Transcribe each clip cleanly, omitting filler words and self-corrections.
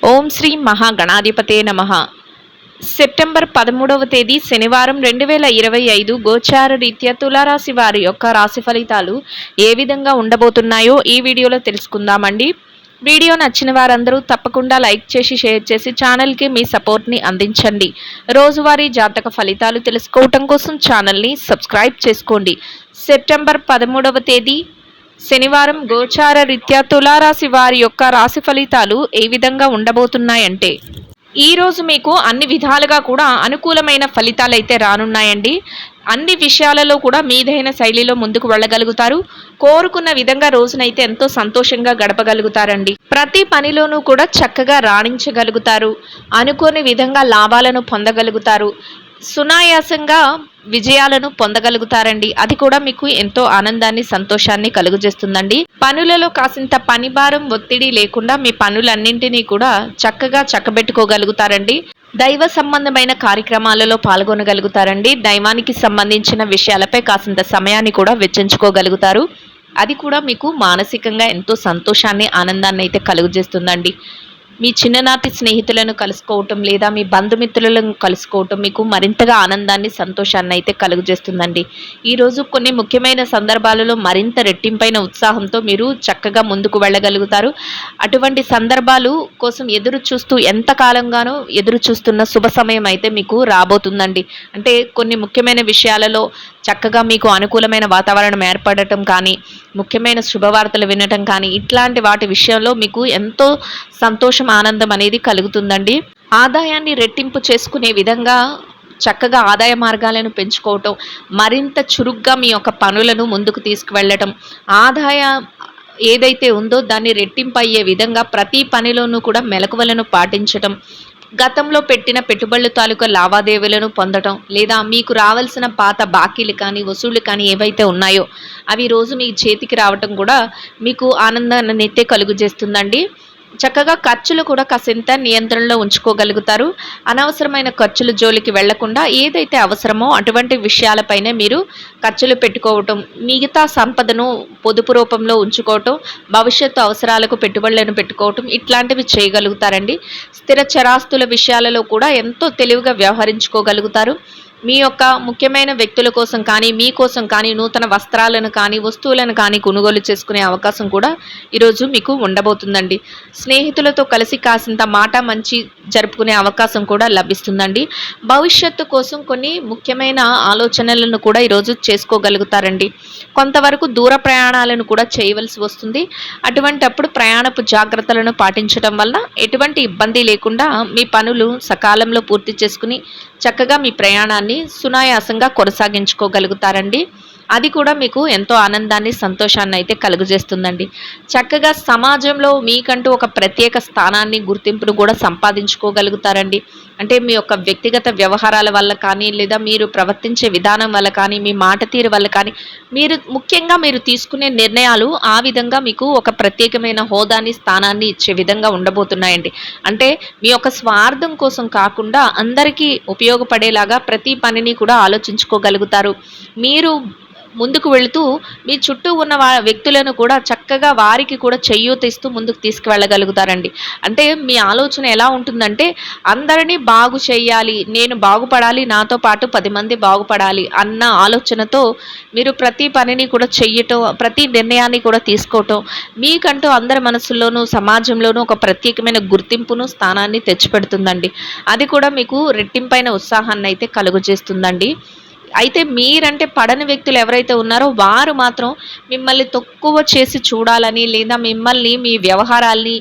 ఓం శ్రీ మహాగణాధిపతే నమః. సెప్టెంబర్ 13వ తేదీ శనివారం 2025 గోచార రీత్యా తులారాశి వారి యొక్క రాశి ఫలితాలు ఏ విధంగా ఉండబోతున్నాయో ఈ వీడియోలో తెలుసుకుందామండి. వీడియో నచ్చిన వారందరూ తప్పకుండా లైక్ చేసి షేర్ చేసి ఛానల్కి మీ సపోర్ట్ని అందించండి. రోజువారీ జాతక ఫలితాలు తెలుసుకోవటం కోసం ఛానల్ని సబ్స్క్రైబ్ చేసుకోండి. సెప్టెంబర్ 13వ తేదీ శనివారం గోచార రీత్యా తులారాశి వారి యొక్క రాశి ఫలితాలు ఏ విధంగా ఉండబోతున్నాయంటే, ఈరోజు మీకు అన్ని విధాలుగా కూడా అనుకూలమైన ఫలితాలు అయితే రానున్నాయండి. అన్ని విషయాలలో కూడా మీదైన శైలిలో ముందుకు వెళ్ళగలుగుతారు. కోరుకున్న విధంగా రోజునైతే ఎంతో సంతోషంగా గడపగలుగుతారండి. ప్రతి పనిలోనూ కూడా చక్కగా రాణించగలుగుతారు. అనుకోని విధంగా లాభాలను పొందగలుగుతారు. సునాయాసంగా విజయాలను పొందగలుగుతారండి. అది కూడా మీకు ఎంతో ఆనందాన్ని సంతోషాన్ని కలుగజేస్తుందండి. పనులలో కాసింత పని భారం ఒత్తిడి లేకుండా మీ పనులన్నింటినీ కూడా చక్కగా చక్కబెట్టుకోగలుగుతారండి. దైవ సంబంధమైన కార్యక్రమాలలో పాల్గొనగలుగుతారండి. దైవానికి సంబంధించిన విషయాలపై కాసింత సమయాన్ని కూడా వెచ్చించుకోగలుగుతారు. అది కూడా మీకు మానసికంగా ఎంతో సంతోషాన్ని ఆనందాన్ని అయితే కలుగజేస్తుందండి. మీ చిన్ననాటి స్నేహితులను కలుసుకోవటం లేదా మీ బంధుమిత్రులను కలుసుకోవటం మీకు మరింతగా ఆనందాన్ని సంతోషాన్ని అయితే కలుగజేస్తుందండి. ఈరోజు కొన్ని ముఖ్యమైన సందర్భాలలో మరింత రెట్టింపైన ఉత్సాహంతో మీరు చక్కగా ముందుకు వెళ్ళగలుగుతారు. అటువంటి సందర్భాలు కోసం ఎదురు చూస్తూ ఎంతకాలంగానో ఎదురు చూస్తున్న శుభ సమయం అయితే మీకు రాబోతుందండి. అంటే కొన్ని ముఖ్యమైన విషయాలలో చక్కగా మీకు అనుకూలమైన వాతావరణం ఏర్పడటం కానీ, ముఖ్యమైన శుభవార్తలు వినటం కానీ, ఇట్లాంటి వాటి విషయంలో మీకు ఎంతో సంతోషం ఆనందం అనేది కలుగుతుందండి. ఆదాయాన్ని రెట్టింపు చేసుకునే విధంగా చక్కగా ఆదాయ మార్గాలను పెంచుకోవటం, మరింత చురుగ్గా మీ యొక్క పనులను ముందుకు తీసుకువెళ్ళటం, ఆదాయ ఏదైతే ఉందో దాన్ని రెట్టింపు అయ్యే విధంగా ప్రతి పనిలోనూ కూడా మెలకువలను పాటించటం, గతంలో పెట్టిన పెట్టుబడుల తాలూకా లావాదేవీలను పొందటం, లేదా మీకు రావాల్సిన పాత బాకీలు కానీ వసూళ్లు కానీ ఏవైతే ఉన్నాయో అవి రోజు మీ చేతికి రావటం కూడా మీకు ఆనందాన్ని అయితే కలుగజేస్తుందండి. చక్కగా ఖర్చులు కూడా కాసింత నియంత్రణలో ఉంచుకోగలుగుతారు. అనవసరమైన ఖర్చుల జోలికి వెళ్లకుండా ఏదైతే అవసరమో అటువంటి విషయాలపైనే మీరు ఖర్చులు పెట్టుకోవటం, మిగతా సంపదను పొదుపు రూపంలో ఉంచుకోవటం, భవిష్యత్తు అవసరాలకు పెట్టుబడులను పెట్టుకోవటం ఇట్లాంటివి చేయగలుగుతారండి. స్థిర చరాస్తుల విషయాలలో కూడా ఎంతో తెలివిగా వ్యవహరించుకోగలుగుతారు. మీ యొక్క ముఖ్యమైన వ్యక్తుల కోసం కానీ, మీకోసం కానీ నూతన వస్త్రాలను కానీ వస్తువులను కానీ కొనుగోలు చేసుకునే అవకాశం కూడా ఈరోజు మీకు ఉండబోతుందండి. స్నేహితులతో కలిసి కాసింత మాట మంచి జరుపుకునే అవకాశం కూడా లభిస్తుందండి. భవిష్యత్తు కోసం కొన్ని ముఖ్యమైన ఆలోచనలను కూడా ఈరోజు చేసుకోగలుగుతారండి. కొంతవరకు దూర ప్రయాణాలను కూడా చేయవలసి వస్తుంది. అటువంటప్పుడు ప్రయాణపు జాగ్రత్తలను పాటించడం వల్ల ఎటువంటి ఇబ్బంది లేకుండా మీ పనులు సకాలంలో పూర్తి చేసుకుని చక్కగా మీ ప్రయాణాన్ని సునాయాసంగా కొనసాగించుకోగలుగుతారండి. అది కూడా మీకు ఎంతో ఆనందాన్ని సంతోషాన్ని అయితే కలుగజేస్తుందండి. చక్కగా సమాజంలో మీకంటూ ఒక ప్రత్యేక స్థానాన్ని గుర్తింపును కూడా సంపాదించుకోగలుగుతారండి. అంటే మీ యొక్క వ్యక్తిగత వ్యవహారాల వల్ల కానీ, లేదా మీరు ప్రవర్తించే విధానం వల్ల కానీ, మీ మాట తీరు వల్ల కానీ, ముఖ్యంగా మీరు తీసుకునే నిర్ణయాలు ఆ విధంగా మీకు ఒక ప్రత్యేకమైన హోదాని స్థానాన్ని ఇచ్చే విధంగా ఉండబోతున్నాయండి. అంటే మీ యొక్క స్వార్థం కోసం కాకుండా అందరికీ ఉపయోగపడేలాగా ప్రతి పనిని కూడా ఆలోచించుకోగలుగుతారు. మీరు ముందుకు వెళుతూ మీ చుట్టూ ఉన్న వ్యక్తులను కూడా చక్కగా వారికి కూడా చేయూతిస్తూ ముందుకు తీసుకువెళ్ళగలుగుతారండి. అంటే మీ ఆలోచన ఎలా ఉంటుందంటే, అందరినీ బాగు చేయాలి, నేను బాగుపడాలి, నాతో పాటు 10 మంది బాగుపడాలి అన్న ఆలోచనతో మీరు ప్రతి పనిని కూడా చెయ్యటం, ప్రతి నిర్ణయాన్ని కూడా తీసుకోవటం మీకంటూ అందరి మనసుల్లోనూ సమాజంలోనూ ఒక ప్రత్యేకమైన గుర్తింపును స్థానాన్ని తెచ్చిపెడుతుందండి. అది కూడా మీకు రెట్టింపైన ఉత్సాహాన్ని అయితే కలుగజేస్తుందండి. అయితే మీరంటే పడని వ్యక్తులు ఎవరైతే ఉన్నారో వారు మాత్రం మిమ్మల్ని తక్కువ చేసి చూడాలని, లేదా మిమ్మల్ని మీ వ్యవహారాల్ని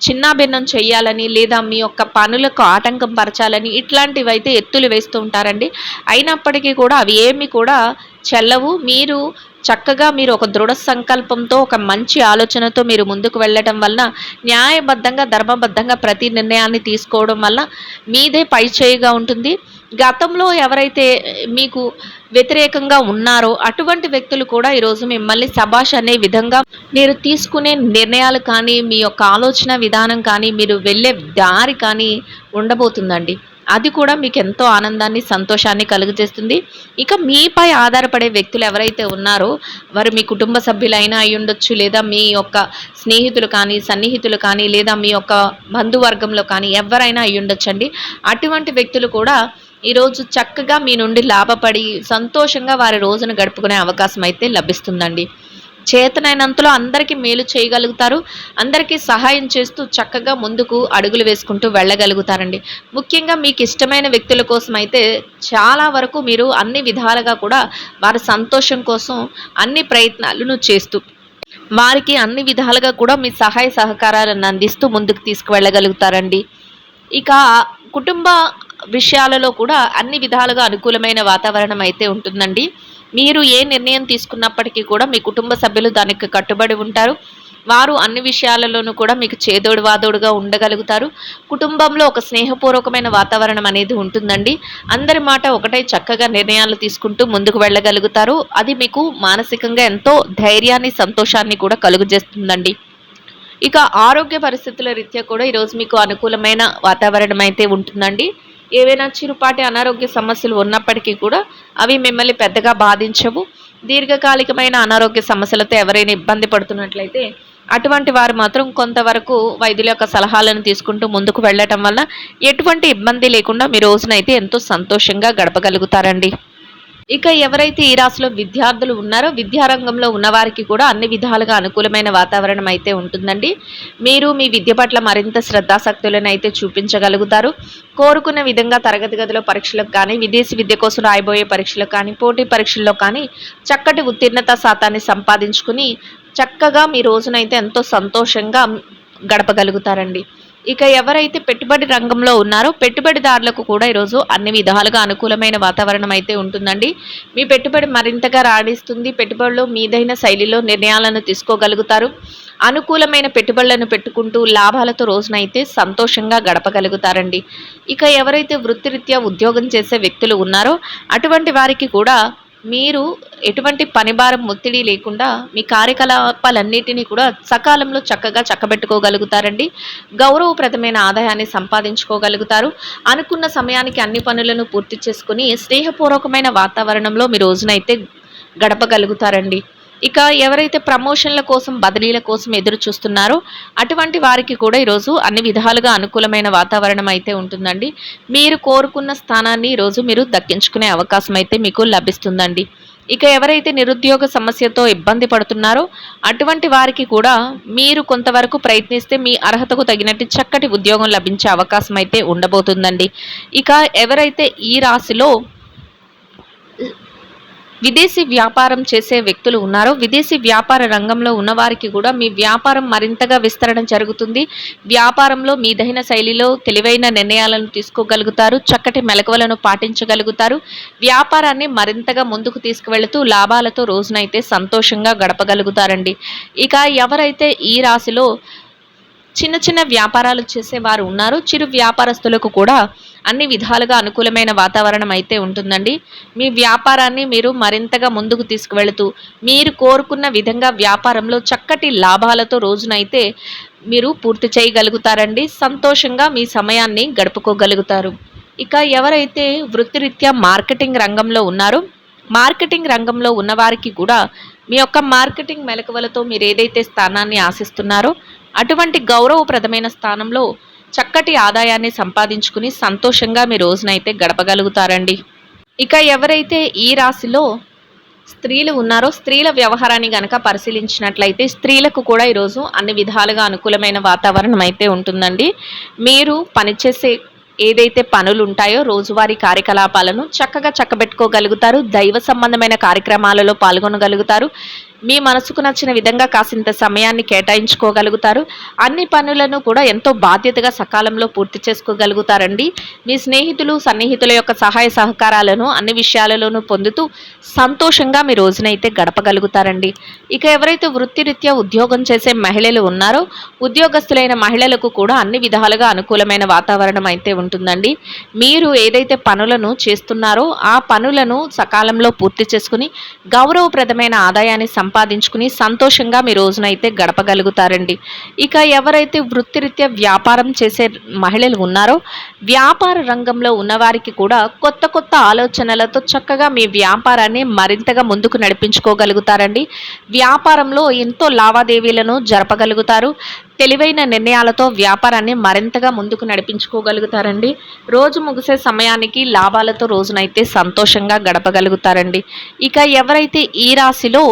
చిన్నాభిన్నం చేయాలని, లేదా మీ యొక్క పనులకు ఆటంకం పరచాలని ఇట్లాంటివి అయితే ఎత్తులు వేస్తూ ఉంటారండి. అయినప్పటికీ కూడా అవి ఏమి కూడా చెల్లవు. మీరు ఒక దృఢ సంకల్పంతో, ఒక మంచి ఆలోచనతో మీరు ముందుకు వెళ్ళటం వలన, న్యాయబద్ధంగా ధర్మబద్ధంగా ప్రతి నిర్ణయాన్ని తీసుకోవడం వల్ల మీదే పైచేయిగా ఉంటుంది. గతంలో ఎవరైతే మీకు వ్యతిరేకంగా ఉన్నారో అటువంటి వ్యక్తులు కూడా ఈరోజు మిమ్మల్ని శభాష్ అనే విధంగా మీరు తీసుకునే నిర్ణయాలు కానీ, మీ యొక్క ఆలోచన విధానం కానీ, మీరు వెళ్ళే దారి కానీ ఉండబోతుందండి. అది కూడా మీకు ఎంతో ఆనందాన్ని, సంతోషాన్ని కలుగజేస్తుంది. ఇక మీపై ఆధారపడే వ్యక్తులు ఎవరైతే ఉన్నారో వారు మీ కుటుంబ సభ్యులైనా అయ్యుండొచ్చు, లేదా మీ యొక్క స్నేహితులు కానీ, సన్నిహితులు కానీ, లేదా మీ యొక్క బంధువర్గంలో కానీ ఎవరైనా అయ్యుండొచ్చండి. అటువంటి వ్యక్తులు కూడా ఈరోజు చక్కగా మీ నుండి లాభపడి సంతోషంగా వారి రోజును గడుపుకునే అవకాశం అయితే లభిస్తుందండి. చేతనైనంతలో అందరికీ మేలు చేయగలుగుతారు. అందరికీ సహాయం చేస్తూ చక్కగా ముందుకు అడుగులు వేసుకుంటూ వెళ్ళగలుగుతారండి. ముఖ్యంగా మీకు ఇష్టమైన వ్యక్తుల కోసం అయితే చాలా వరకు మీరు అన్ని విధాలుగా కూడా వారి సంతోషం కోసం అన్ని ప్రయత్నాలను చేస్తూ వారికి అన్ని విధాలుగా కూడా మీ సహాయ సహకారాలను అందిస్తూ ముందుకు తీసుకువెళ్ళగలుగుతారండి. ఇక కుటుంబ విషయాలలో కూడా అన్ని విధాలుగా అనుకూలమైన వాతావరణం అయితే ఉంటుందండి. మీరు ఏ నిర్ణయం తీసుకున్నప్పటికీ కూడా మీ కుటుంబ సభ్యులు దానికి కట్టుబడి ఉంటారు. వారు అన్ని విషయాలలోనూ కూడా మీకు చేదోడు వాదోడుగా ఉండగలుగుతారు. కుటుంబంలో ఒక స్నేహపూర్వకమైన వాతావరణం అనేది ఉంటుందండి. అందరి మాట ఒకటై చక్కగా నిర్ణయాలు తీసుకుంటూ ముందుకు వెళ్ళగలుగుతారు. అది మీకు మానసికంగా ఎంతో ధైర్యాన్ని, సంతోషాన్ని కూడా కలుగజేస్తుందండి. ఇక ఆరోగ్య పరిస్థితుల రీత్యా కూడా ఈరోజు మీకు అనుకూలమైన వాతావరణం అయితే ఉంటుందండి. ఏవైనా చిరుపాటి అనారోగ్య సమస్యలు ఉన్నప్పటికీ కూడా అవి మిమ్మల్ని పెద్దగా బాధించవు. దీర్ఘకాలికమైన అనారోగ్య సమస్యలతో ఎవరైనా ఇబ్బంది పడుతున్నట్లయితే అటువంటి వారు మాత్రం కొంతవరకు వైద్యుల యొక్క సలహాలను తీసుకుంటూ ముందుకు వెళ్ళటం వల్ల ఎటువంటి ఇబ్బంది లేకుండా మీ రోజునైతే ఎంతో సంతోషంగా గడపగలుగుతారండి. ఇక ఎవరైతే ఈ రాశిలో విద్యార్థులు ఉన్నారో విద్యారంగంలో ఉన్నవారికి కూడా అన్ని విధాలుగా అనుకూలమైన వాతావరణం అయితే ఉంటుందండి. మీరు మీ విద్య పట్ల మరింత శ్రద్ధాశక్తులను అయితే చూపించగలుగుతారు. కోరుకున్న విధంగా తరగతి గదిలో పరీక్షలకు కానీ, విదేశీ విద్య కోసం రాయబోయే పరీక్షలకు కానీ, పోటీ పరీక్షల్లో కానీ చక్కటి ఉత్తీర్ణత శాతాన్ని సంపాదించుకుని చక్కగా మీ రోజునైతే ఎంతో సంతోషంగా గడపగలుగుతారండి. ఇక ఎవరైతే పెట్టుబడి రంగంలో ఉన్నారో పెట్టుబడిదారులకు కూడా ఈరోజు అన్ని విధాలుగా అనుకూలమైన వాతావరణం అయితే ఉంటుందండి. మీ పెట్టుబడి మరింతగా రాణిస్తుంది. పెట్టుబడిలో మీదైన శైలిలో నిర్ణయాలను తీసుకోగలుగుతారు. అనుకూలమైన పెట్టుబడులను పెట్టుకుంటూ లాభాలతో రోజునైతే సంతోషంగా గడపగలుగుతారండి. ఇక ఎవరైతే వృత్తిరీత్యా ఉద్యోగం చేసే వ్యక్తులు ఉన్నారో అటువంటి వారికి కూడా మీరు ఎటువంటి పనిభారం, ఒత్తిడి లేకుండా మీ కార్యకలాపాలన్నిటినీ కూడా సకాలంలో చక్కగా చక్కబెట్టుకోగలుగుతారండి. గౌరవప్రదమైన ఆదాయాన్ని సంపాదించుకోగలుగుతారు. అనుకున్న సమయానికి అన్ని పనులను పూర్తి చేసుకుని స్నేహపూర్వకమైన వాతావరణంలో మీ రోజునైతే గడపగలుగుతారండి. ఇక ఎవరైతే ప్రమోషన్ల కోసం, బదిలీల కోసం ఎదురు చూస్తున్నారో అటువంటి వారికి కూడా ఈరోజు అన్ని విధాలుగా అనుకూలమైన వాతావరణం అయితే ఉంటుందండి. మీరు కోరుకున్న స్థానాన్ని ఈరోజు మీరు దక్కించుకునే అవకాశం అయితే మీకు లభిస్తుందండి. ఇక ఎవరైతే నిరుద్యోగ సమస్యతో ఇబ్బంది పడుతున్నారో అటువంటి వారికి కూడా మీరు కొంతవరకు ప్రయత్నిస్తే మీ అర్హతకు తగినట్టు చక్కటి ఉద్యోగం లభించే అవకాశం అయితే ఉండబోతుందండి. ఇక ఎవరైతే ఈ రాశిలో విదేశీ వ్యాపారం చేసే వ్యక్తులు ఉన్నారో విదేశీ వ్యాపార రంగంలో ఉన్నవారికి కూడా మీ వ్యాపారం మరింతగా విస్తరణ జరుగుతుంది. వ్యాపారంలో మీదైన శైలిలో తెలివైన నిర్ణయాలను తీసుకోగలుగుతారు. చక్కటి మెలకువలను పాటించగలుగుతారు. వ్యాపారాన్ని మరింతగా ముందుకు తీసుకువెళుతూ లాభాలతో రోజునైతే సంతోషంగా గడపగలుగుతారండి. ఇక ఎవరైతే ఈ రాశిలో చిన్న చిన్న వ్యాపారాలు చేసేవారు ఉన్నారు చిరు వ్యాపారస్తులకు కూడా అన్ని విధాలుగా అనుకూలమైన వాతావరణం అయితే ఉంటుందండి. మీ వ్యాపారాన్ని మీరు మరింతగా ముందుకు తీసుకువెళుతూ మీరు కోరుకున్న విధంగా వ్యాపారంలో చక్కటి లాభాలతో రోజునైతే మీరు పూర్తి చేయగలుగుతారండి. సంతోషంగా మీ సమయాన్ని గడుపుకోగలుగుతారు. ఇక ఎవరైతే వృత్తిరీత్యా మార్కెటింగ్ రంగంలో ఉన్నారో మార్కెటింగ్ రంగంలో ఉన్నవారికి కూడా మీ యొక్క మార్కెటింగ్ మెలకువలతో మీరు ఏదైతే స్థానాన్ని ఆశిస్తున్నారో అటువంటి గౌరవప్రదమైన స్థానంలో చక్కటి ఆదాయాన్ని సంపాదించుకుని సంతోషంగా మీ రోజునైతే గడపగలుగుతారండి. ఇక ఎవరైతే ఈ రాశిలో స్త్రీలు ఉన్నారో స్త్రీల వ్యవహారాన్ని గనక పరిశీలించినట్లయితే స్త్రీలకు కూడా ఈరోజు అన్ని విధాలుగా అనుకూలమైన వాతావరణం అయితే ఉంటుందండి. మీరు పనిచేసే ఏదైతే పనులు ఉంటాయో రోజువారీ కార్యకలాపాలను చక్కగా చక్కబెట్టుకోగలుగుతారు. దైవ సంబంధమైన కార్యక్రమాలలో పాల్గొనగలుగుతారు. మీ మనసుకు నచ్చిన విధంగా కాసింత సమయాన్ని కేటాయించుకోగలుగుతారు. అన్ని పనులను కూడా ఎంతో బాధ్యతగా సకాలంలో పూర్తి చేసుకోగలుగుతారండి. మీ స్నేహితులు, సన్నిహితుల యొక్క సహాయ సహకారాలను అన్ని విషయాలలోనూ పొందుతూ సంతోషంగా మీ రోజునైతే గడపగలుగుతారండి. ఇక ఎవరైతే వృత్తిరీత్యా ఉద్యోగం చేసే మహిళలు ఉన్నారో ఉద్యోగస్తులైన మహిళలకు కూడా అన్ని విధాలుగా అనుకూలమైన వాతావరణం అయితే ఉంటుందండి. మీరు ఏదైతే పనులను చేస్తున్నారో ఆ పనులను సకాలంలో పూర్తి చేసుకుని గౌరవప్రదమైన ఆదాయాన్ని సంపాదించుకుని సంతోషంగా మీ రోజునైతే గడపగలుగుతారండి. ఇక ఎవరైతే వృత్తిరీత్యా వ్యాపారం చేసే మహిళలు ఉన్నారో, వ్యాపార రంగంలో ఉన్నవారికి కూడా కొత్త కొత్త ఆలోచనలతో చక్కగా మీ వ్యాపారాన్ని మరింతగా ముందుకు నడిపించుకోగలుగుతారండి. వ్యాపారంలో ఎంతో లావాదేవీలను జరపగలుగుతారు. తెలివైన నిర్ణయాలతో వ్యాపారాన్ని మరింతగా ముందుకు నడిపించుకోగలుగుతారండి. రోజు ముగిసే సమయానికి లాభాలతో రోజునైతే సంతోషంగా గడపగలుగుతారండి. ఇక ఎవరైతే ఈ రాశిలో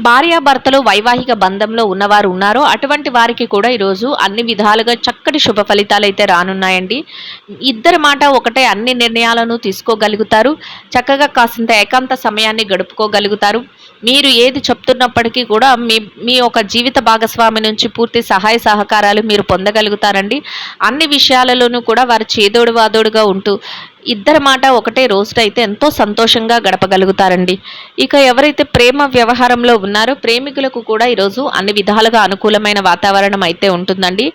భార్యాభర్తలు వైవాహిక బంధంలో ఉన్నవారు ఉన్నారో అటువంటి వారికి కూడా ఈరోజు అన్ని విధాలుగా చక్కటి శుభ ఫలితాలు అయితే రానున్నాయండి. ఇద్దరి మాట ఒకటే, అన్ని నిర్ణయాలను తీసుకోగలుగుతారు. చక్కగా కాసింత ఏకాంత సమయాన్ని గడుపుకోగలుగుతారు. మీరు ఏది చెప్తున్నప్పటికీ కూడా మీ ఒక జీవిత భాగస్వామి నుంచి పూర్తి సహాయ సహకారాలు మీరు పొందగలుగుతారండి. అన్ని విషయాలలోనూ కూడా వారు చేదోడు వాదోడుగా ఉంటూ ఇద్దరి మాట ఒకటే రోజునైతే ఎంతో సంతోషంగా గడపగలుగుతారండి. ఇక ఎవరైతే ప్రేమ వ్యవహారంలో ఉన్నారో ప్రేమికులకు కూడా ఈరోజు అన్ని విధాలుగా అనుకూలమైన వాతావరణం అయితే ఉంటుందండి.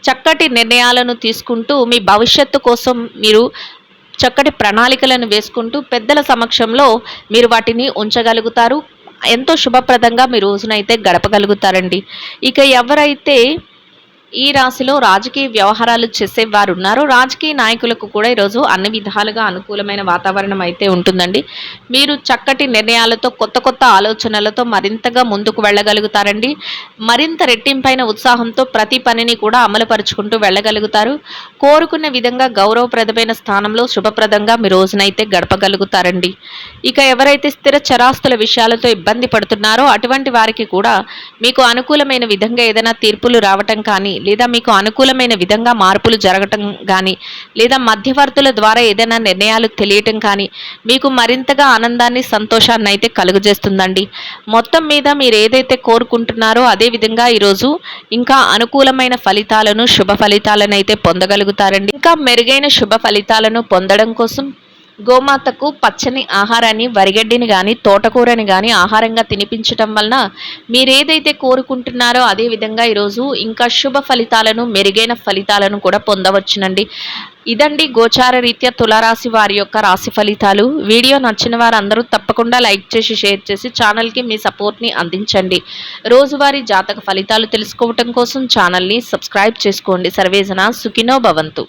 చక్కటి నిర్ణయాలను తీసుకుంటూ మీ భవిష్యత్తు కోసం మీరు చక్కటి ప్రణాళికలను వేసుకుంటూ పెద్దల సమక్షంలో మీరు వాటిని ఉంచగలుగుతారు. ఎంతో శుభప్రదంగా మీ రోజునైతే గడపగలుగుతారండి. ఇక ఎవరైతే ఈ రాశిలో రాజకీయ వ్యవహారాలు చేసేవారు ఉన్నారో రాజకీయ నాయకులకు కూడా ఈరోజు అన్ని విధాలుగా అనుకూలమైన వాతావరణం అయితే ఉంటుందండి. మీరు చక్కటి నిర్ణయాలతో కొత్త కొత్త ఆలోచనలతో మరింతగా ముందుకు వెళ్ళగలుగుతారండి. మరింత రెట్టింపైన ఉత్సాహంతో ప్రతి పనిని కూడా అమలుపరుచుకుంటూ వెళ్ళగలుగుతారు. కోరుకున్న విధంగా గౌరవప్రదమైన స్థానంలో శుభప్రదంగా మీ రోజునైతే గడపగలుగుతారండి. ఇక ఎవరైతే స్థిర చరాస్తుల విషయాలతో ఇబ్బంది పడుతున్నారో అటువంటి వారికి కూడా మీకు అనుకూలమైన విధంగా ఏదైనా తీర్పులు రావటం కానీ, లేదా మీకు అనుకూలమైన విధంగా మార్పులు జరగటం కానీ, లేదా మధ్యవర్తుల ద్వారా ఏదైనా నిర్ణయాలు తెలియటం కానీ మీకు మరింతగా ఆనందాన్ని సంతోషాన్ని అయితే కలుగజేస్తుందండి. మొత్తం మీద మీరు ఏదైతే కోరుకుంటున్నారో అదే విధంగా ఈరోజు ఇంకా అనుకూలమైన ఫలితాలను శుభ ఫలితాలను అయితే పొందగలుగుతారండి. ఇంకా మెరుగైన శుభ ఫలితాలను పొందడం కోసం గోమాతకు పచ్చని ఆహారాన్ని, వరిగడ్డిని కానీ తోటకూరని కానీ ఆహారంగా తినిపించటం వలన మీరేదైతే కోరుకుంటున్నారో అదే విధంగా ఈరోజు ఇంకా శుభ ఫలితాలను, మెరుగైన ఫలితాలను కూడా పొందవచ్చునండి. ఇదండి గోచార రీత్యా తులారాశి వారి యొక్క రాశి ఫలితాలు. వీడియో నచ్చిన వారందరూ తప్పకుండా లైక్ చేసి షేర్ చేసి ఛానల్కి మీ సపోర్ట్ని అందించండి. రోజువారీ జాతక ఫలితాలు తెలుసుకోవటం కోసం ఛానల్ని సబ్స్క్రైబ్ చేసుకోండి. సర్వేజన సుఖినో భవంతు.